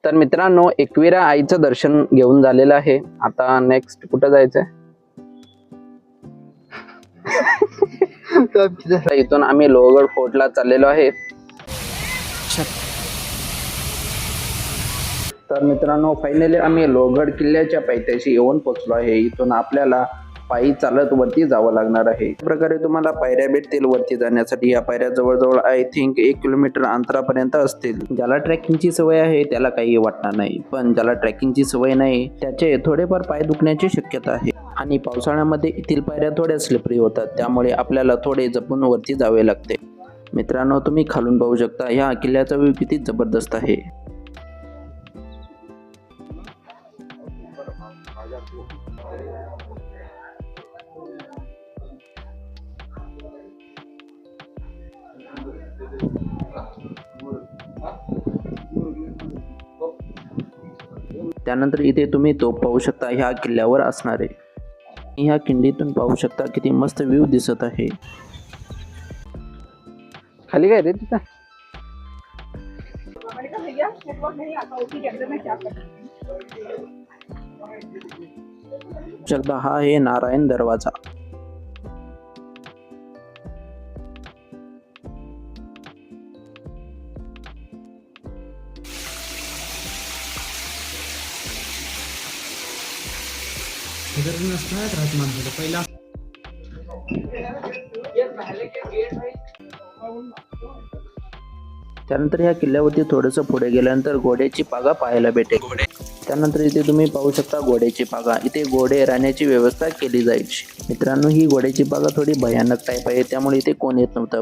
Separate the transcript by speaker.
Speaker 1: तर मित्रांनो, एकविरा आईचं दर्शन घेऊन झालेलं आहे. आता नेक्स्ट कुठं जायचंय? तर इथून आम्ही लोहगड फोर्टला चाललेलो आहे. तर मित्रांनो, फायनली आम्ही लोहगड किल्ल्याच्या पायथ्याशी येऊन पोहोचलो आहे. इथून आपल्याला पायी चालत वरती जावं लागणार आहे. अशा प्रकारे तुम्हाला पायऱ्या भेटतील वरती जाण्यासाठी. या पायऱ्या जवळजवळ आय थिंक 1 किलोमीटर अंतरापर्यंत असतील. ज्याला ट्रेकिंगची सवय आहे त्याला काही वाटणार नाही, पण ज्याला ट्रेकिंगची सवय नाही त्याचे थोडेफार पाय दुखण्याची शक्यता आहे. आणि पावसाळ्यामध्ये येथील पायऱ्या थोड्या स्लिपरी होतात, त्यामुळे आपल्याला थोडे जपून वरती जावे लागते. मित्रांनो, तुम्ही खालून पाहू शकता ह्या किल्ल्याचा व्ह्यू किती जबरदस्त आहे. त्यानंतर इथे तुम्ही तोफ पाहू शकता ह्या किल्ल्यावर असणारे. ह्या खिंडीतून पाहू शकता किती मस्त व्ह्यू दिसत आहे. खाली काय रे तिथं? शकता हा आहे नारायण दरवाजा.
Speaker 2: पहिला
Speaker 1: त्यानंतर ह्या किल्ल्यावरती थोडंसं पुढे गेल्यानंतर घोड्याची पागा पाहायला भेटेल. त्यानंतर इथे तुम्ही पाहू शकता घोड्याची पागा. इथे घोडे राहण्याची व्यवस्था केली जायची. मित्रांनो, ही घोड्याची पागा थोडी भयानक टाईप आहे, त्यामुळे इथे कोण येत नव्हतं.